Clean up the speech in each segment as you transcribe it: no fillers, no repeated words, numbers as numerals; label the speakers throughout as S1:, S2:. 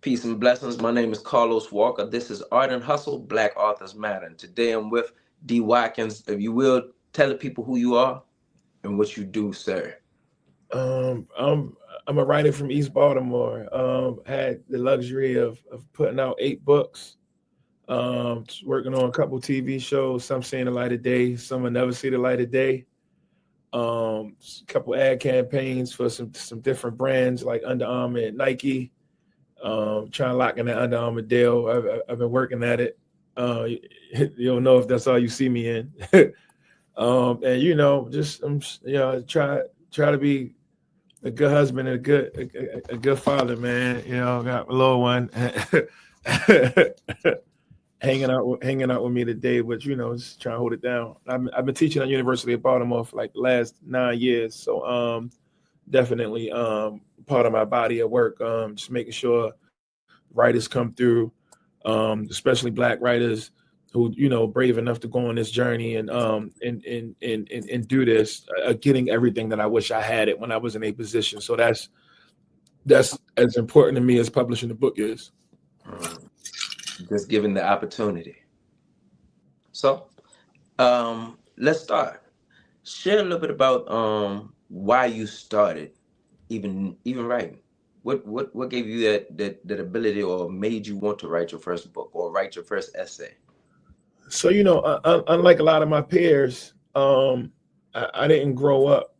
S1: Peace and blessings. My name is Carlos Walker. This is Art and Hustle, Black Authors Matter. And today I'm with D. Watkins. If you will, tell the people who you are and what you do, sir.
S2: I'm a writer from East Baltimore. Had the luxury of putting out 8 books. Working on a couple TV shows. Some seeing the light of day. Some will never see the light of day. A couple ad campaigns for some different brands like Under Armour and Nike. Trying to lock in that Under Armour deal. I've been working at it. You don't know if that's all you see me in. And just try to be a good husband and a good father, man. Got a little one hanging out with me today, but just trying to hold it down. I've been teaching at University of Baltimore for like the last 9 years, so definitely part of my body of work. Just making sure writers come through, especially Black writers who brave enough to go on this journey and do this, getting everything that I wish I had it when I was in a position. So that's as important to me as publishing a book is.
S1: Just given the opportunity. So, let's start. Share a little bit about why you started even writing. What gave you that ability or made you want to write your first book or write your first essay?
S2: So unlike a lot of my peers, I didn't grow up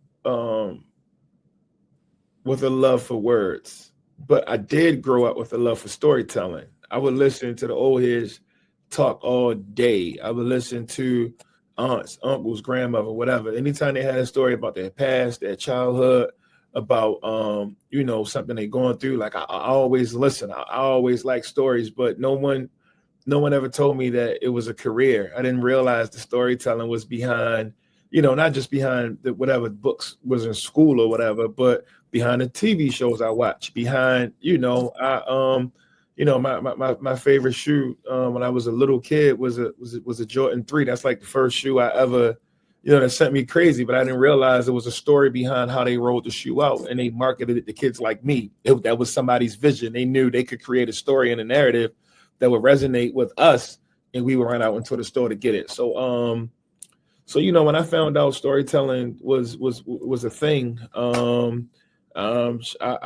S2: with a love for words, but I did grow up with a love for storytelling. I would listen to the old heads talk all day. I would listen to aunts, uncles, grandmother, whatever. Anytime they had a story about their past, their childhood, about something they're going through, like I always listen. I always like stories, but no one ever told me that it was a career. I didn't realize the storytelling was behind, not just behind whatever books was in school or whatever, but behind the TV shows I watch, behind, my favorite shoe when I was a little kid was a Jordan 3. That's like the first shoe I ever, that sent me crazy, but I didn't realize there was a story behind how they rolled the shoe out, and they marketed it to kids like me. That was somebody's vision. They knew they could create a story and a narrative that would resonate with us, and we would run out into the store to get it. So when I found out storytelling was a thing, I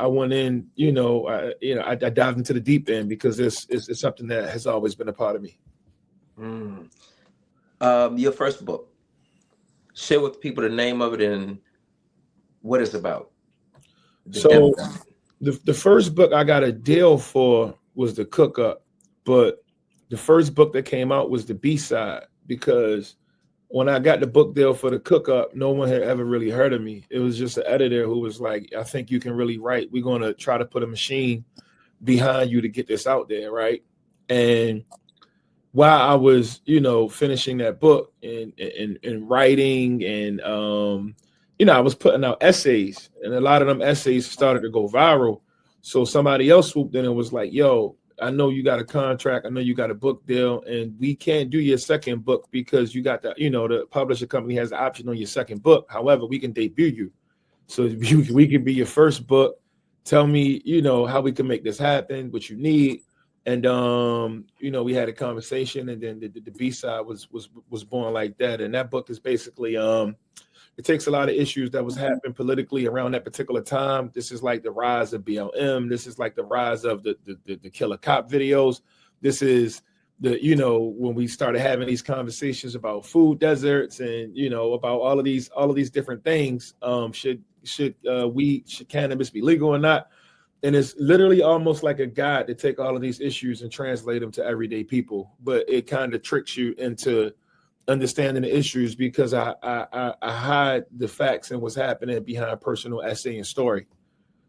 S2: went in, I dived into the deep end because it's something that has always been a part of me.
S1: Your first book. Share with people the name of it and what it's about.
S2: So the first book I got a deal for was The Cook Up. But the first book that came out was the B-side, because when I got the book deal for The Cook Up, no one had ever really heard of me. It was just an editor who was like, I think you can really write. We're going to try to put a machine behind you to get this out there, right? And while I was, finishing that book and writing and, I was putting out essays, and a lot of them essays started to go viral. So somebody else swooped in and was like, yo, I know you got a contract. I know you got a book deal, and we can't do your second book because you got the publisher company has the option on your second book. However, we can debut you. So we can be your first book. Tell me, how we can make this happen, what you need. And, we had a conversation, and then the B-side was born like that. And that book is basically, it takes a lot of issues that was happening politically around that particular time. This is like the rise of BLM. This is like the rise of the killer cop videos. This is when we started having these conversations about food deserts and, about all of these different things. Should cannabis be legal or not? And it's literally almost like a guide to take all of these issues and translate them to everyday people. But it kind of tricks you into understanding the issues because I hide the facts and what's happening behind personal essay and story.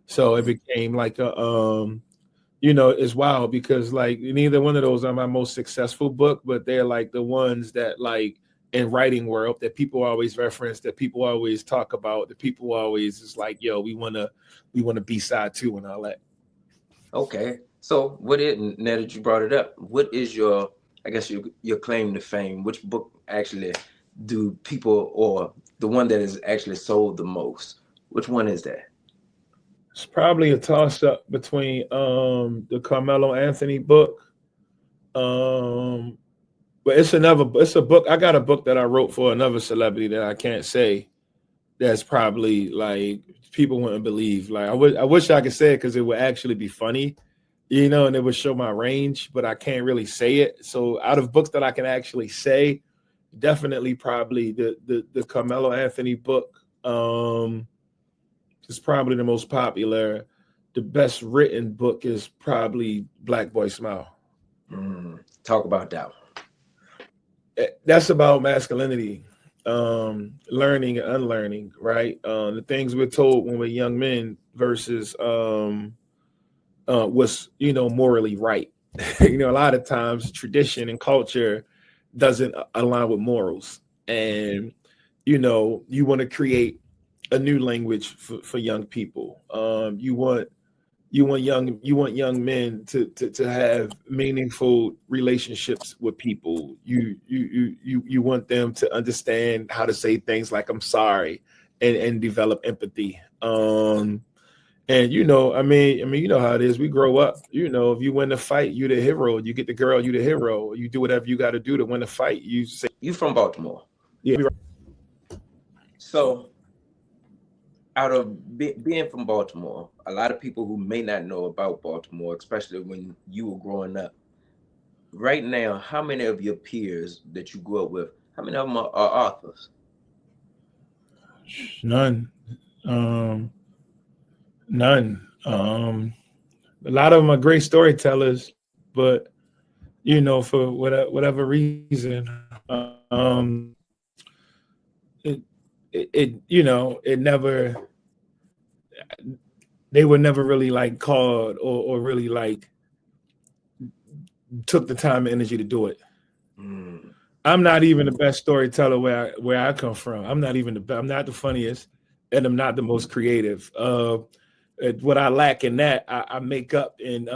S2: So it became like it's wild because like neither one of those are my most successful book, but they're like the ones that like in writing world that people always reference, that people always talk about, that people always is like, yo, we want to B-side too and all that.
S1: Okay. So now that you brought it up, what is your claim to fame? Which book actually do people, or the one that is actually sold the most? Which one is that?
S2: It's probably a toss up between the Carmelo Anthony book. But it's a book. I got a book that I wrote for another celebrity that I can't say. That's probably like people wouldn't believe. Like I wish I could say it because it would actually be funny, and it would show my range, but I can't really say it. So out of books that I can actually say, definitely probably the Carmelo Anthony book. It's probably the most popular. The best written book is probably Black Boy Smile.
S1: Talk about that one.
S2: That's about masculinity, learning and unlearning, right? The things we're told when we're young men versus what's morally right. A lot of times tradition and culture doesn't align with morals, and you want to create a new language for young people. You want young men to have meaningful relationships with people. You want them to understand how to say things like "I'm sorry" and develop empathy. And you know how it is. We grow up. If you win the fight, you the hero. You get the girl, you the hero. You do whatever you got to do to win the fight. You say
S1: you from Baltimore.
S2: Yeah.
S1: So out of being from Baltimore, a lot of people who may not know about Baltimore, especially when you were growing up, right now, how many of your peers that you grew up with, how many of them are authors?
S2: None. None. A lot of them are great storytellers, but for whatever reason, it never, they were never really like called or really like took the time and energy to do it. I'm not even the best storyteller where I come from. I'm not the funniest, and I'm not the most creative. What I lack in that, I make up in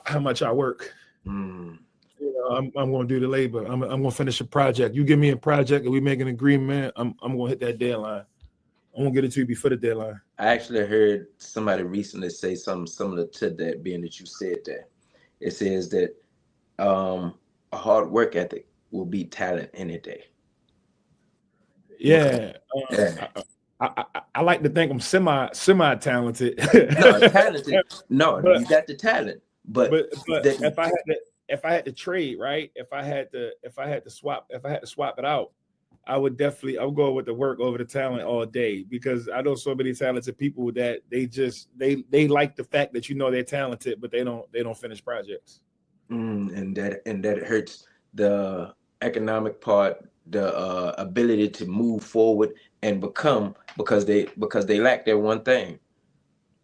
S2: how much I work. I'm going to do the labor. I'm going to finish a project. You give me a project and we make an agreement, I'm going to hit that deadline. I'm going to get it to you before the deadline.
S1: I actually heard somebody recently say something similar to that, being that you said that. It says that a hard work ethic will beat talent any day.
S2: Yeah. I like to think I'm semi talented.
S1: No, talented. No, you got the talent. But
S2: if I had to trade, right? If I had to swap it out, I would go with the work over the talent all day, because I know so many talented people that they like the fact that they're talented, but they don't finish projects.
S1: And that hurts the economic part, the ability to move forward and become, because they lack that one thing.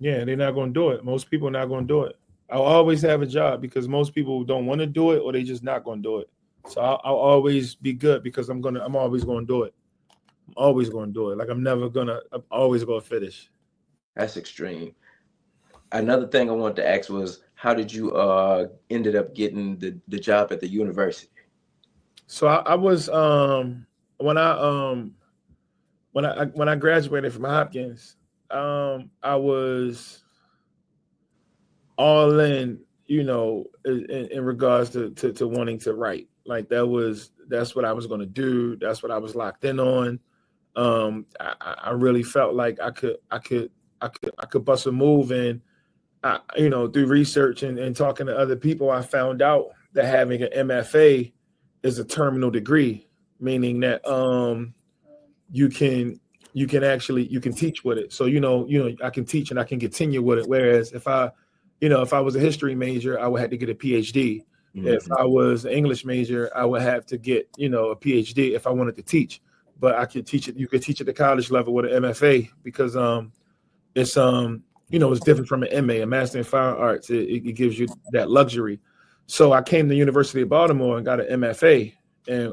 S2: Yeah, they're not going to do it. Most people are not going to do it. I'll always have a job because most people don't want to do it, or they just not going to do it. So I'll always be good because I'm always going to do it. I'm always going to do it. Like I'm always going to finish.
S1: That's extreme. Another thing I wanted to ask was, how did you ended up getting the job at the university?
S2: So I was when I graduated from Hopkins, I was all in, in regards to wanting to write. Like that's what I was going to do. That's what I was locked in on. I really felt like I could bust a move, and through research and talking to other people, I found out that having an MFA is a terminal degree, meaning that you can teach with it. So I can teach and I can continue with it. Whereas if I was a history major, I would have to get a PhD. Mm-hmm. If I was an English major, I would have to get a PhD if I wanted to teach. But I could teach it. You could teach at the college level with an MFA, because it's it's different from an MA, a Master in Fine Arts. It gives you that luxury. So I came to the University of Baltimore and got an MFA. And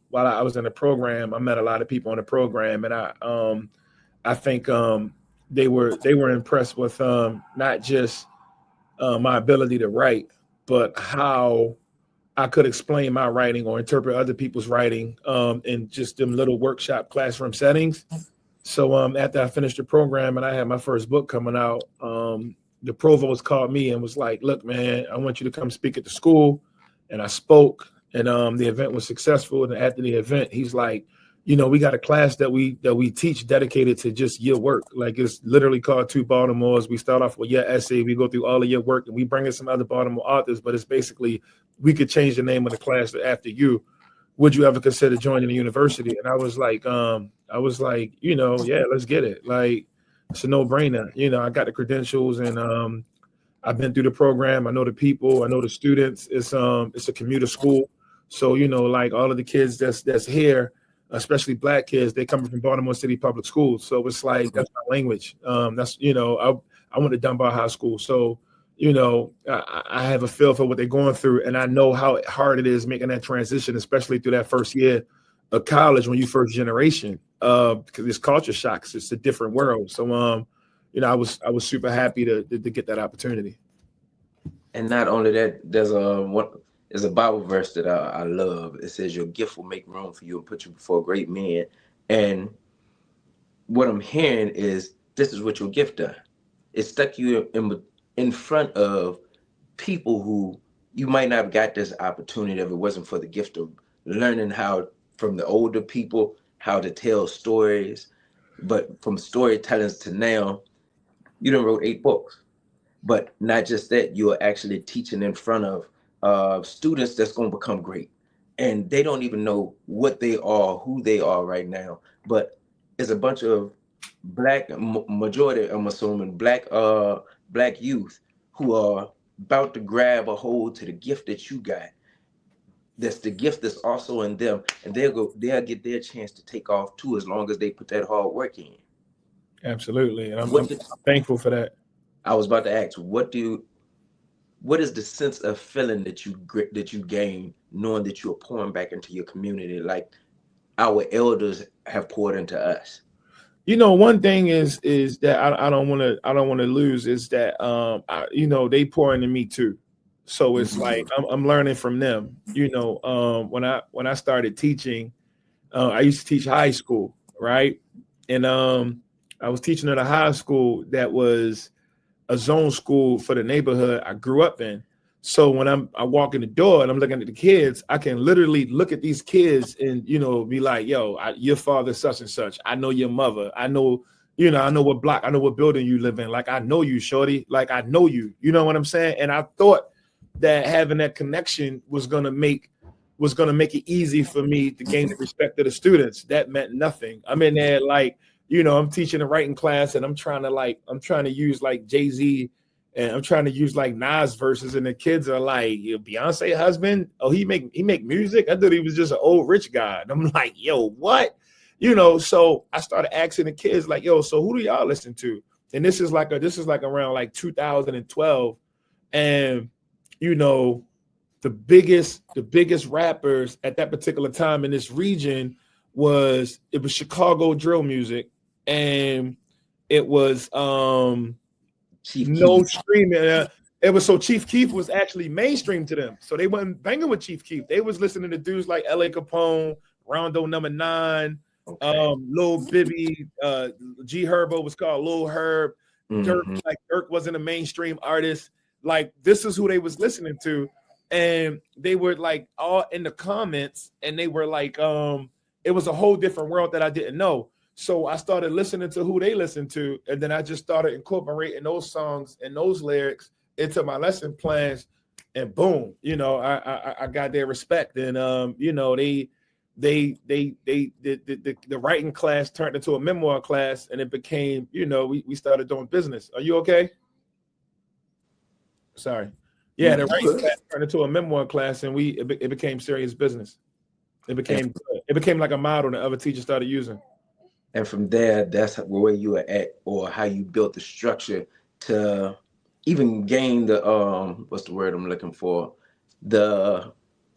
S2: while I was in the program, I met a lot of people in the program, and I think they were impressed with not just my ability to write, but how I could explain my writing or interpret other people's writing in just them little workshop classroom settings. So after I finished the program and I had my first book coming out, the provost called me and was like, "Look, man, I want you to come speak at the school." And I spoke, and the event was successful. And after the event, he's like, we got a class that we teach dedicated to just your work. Like, it's literally called Two Baltimores. We start off with your essay, we go through all of your work, and we bring in some other Baltimore authors. But it's basically, we could change the name of the class after you. Would you ever consider joining the university? And I was like, yeah, let's get it. Like, it's a no-brainer. I got the credentials, and I've been through the program. I know the people. I know the students. It's a commuter school, so like all of the kids that's here, especially Black kids, they coming from Baltimore City Public Schools. So it's like, that's my language. That's I went to Dunbar High School, so I have a feel for what they're going through, and I know how hard it is making that transition, especially through that first year of college when you first generation. Because it's culture shocks. It's a different world. So I was super happy to get that opportunity.
S1: And not only that, there's a Bible verse that I love. It says, "Your gift will make room for you and put you before great men." And what I'm hearing is, this is what your gift done. It stuck you in front of people who you might not have got this opportunity if it wasn't for the gift of learning how from the older people how to tell stories. But from storytellers to now, you done wrote 8 books. But not just that, you're actually teaching in front of students that's going to become great. And they don't even know what they are, who they are right now. But it's a bunch of Black, majority, I'm assuming, Black youth who are about to grab a hold to the gift that you got. That's the gift that's also in them. And they'll get their chance to take off too, as long as they put that hard work in.
S2: Absolutely. And I'm thankful for that.
S1: I was about to ask, what is the sense of feeling that you gain knowing that you're pouring back into your community like our elders have poured into us?
S2: One thing is that I don't want to lose is that they pour into me too. So it's like I'm learning from them. When I started teaching, I used to teach high school, right? And I was teaching at a high school that was a zone school for the neighborhood I grew up in. So when I walk in the door and I'm looking at the kids, I can literally look at these kids and, be like, yo, your father such and such. I know your mother. I know, I know what block, I know what building you live in. Like, I know you, shorty. Like, I know you. You know what I'm saying? And I thought that having that connection was going to make it easy for me to gain the respect of the students. That meant nothing. I'm in there like, I'm teaching a writing class and I'm trying to use like Jay-Z and I'm trying to use like Nas verses, and the kids are like, Beyonce husband? Oh, he make music? I thought he was just an old rich guy. And I'm like, yo, what? So I started asking the kids like, yo, so who do y'all listen to? And this is like around like 2012. And the biggest rappers at that particular time in this region was Chicago drill music, and it was
S1: Chief
S2: no
S1: Keef.
S2: streaming. It was so Chief Keef was actually mainstream to them, so they wasn't banging with Chief Keef. They was listening to dudes like L.A. Capone, Rondo Number 9, Lil Bibby, G Herbo was called Lil Herb. Dirk wasn't a mainstream artist. Like, this is who they was listening to, and they were like all in the comments, and they were like, it was a whole different world that I didn't know. So I started listening to who they listened to, and then I just started incorporating those songs and those lyrics into my lesson plans, and boom, I got their respect, and the writing class turned into a memoir class, and it became, we started doing business. Are you okay? Sorry. Yeah, the writing class turned into a memoir class, and it became serious business. It became like a model that other teachers started using.
S1: And from there, that's where you were at, or how you built the structure to even gain the what's the word I'm looking for? The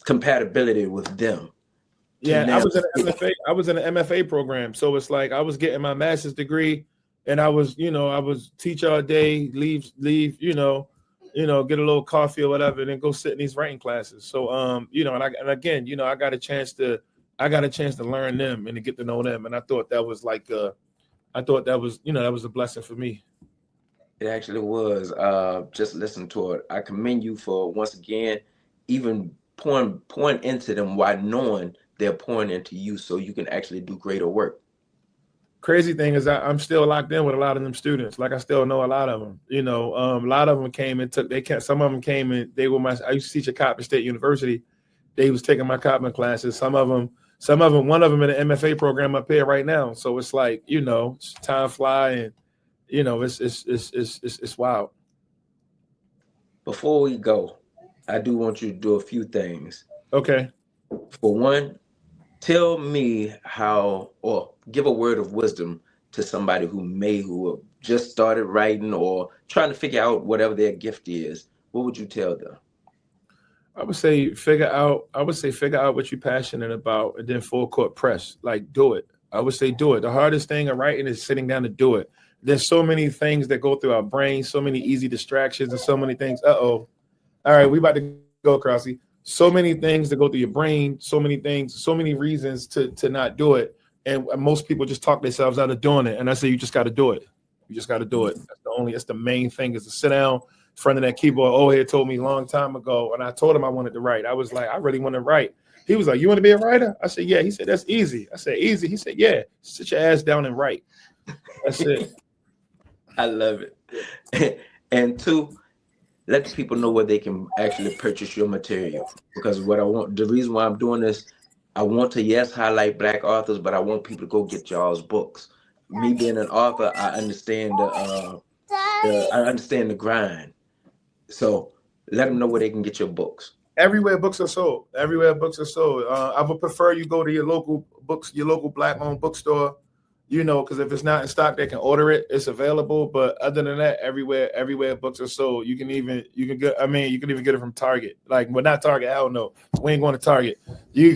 S1: compatibility with them.
S2: Yeah, I was in an MFA program. So it's like I was getting my master's degree, and I was teach all day, leave, get a little coffee or whatever, and then go sit in these writing classes. So I got a chance to learn them and to get to know them, and I thought that was like I thought that was, that was a blessing for me.
S1: It actually was. Just listen to it. I commend you for once again, even pouring into them while knowing they're pouring into you, so you can actually do greater work.
S2: Crazy thing is I'm still locked in with a lot of them students. Like I still know a lot of them. A lot of them came and some of them came and they were I used to teach at Coppin State University. They was taking my Coppin classes. Some of them, one of them in the MFA program up here right now. So it's like, time fly, and it's wild.
S1: Before we go, I do want you to do a few things.
S2: Okay.
S1: For one, tell me how, or give a word of wisdom to somebody who have just started writing or trying to figure out whatever their gift is. What would you tell them?
S2: I would say figure out what you're passionate about, and then full court press. Like, do it. I would say do it. The hardest thing in writing is sitting down to do it. There's so many things that go through our brain, so many easy distractions, and so many things. All right, we about to go, Crossy. So many things that go through your brain, so many things, so many reasons to not do it. And most people just talk themselves out of doing it. And I say, you just got to do it. You just got to do it. That's the main thing, is to sit down in front of that keyboard. Oh, he told me a long time ago, and I told him I wanted to write. I was like, I really want to write. He was like, you want to be a writer? I said, yeah. He said, that's easy. I said, easy. He said, yeah, sit your ass down and write. That's it.
S1: I love it. And two, let the people know where they can actually purchase your material. Because the reason why I'm doing this, I want to, highlight Black authors, but I want people to go get y'all's books. Me being an author, I understand the grind. So let them know where they can get your books.
S2: Everywhere books are sold. I would prefer you go to your local Black-owned bookstore. Because if it's not in stock, they can order it. It's available. But other than that, everywhere books are sold. You can even get it from Target. Like, well, not Target. I don't know. We ain't going to Target. You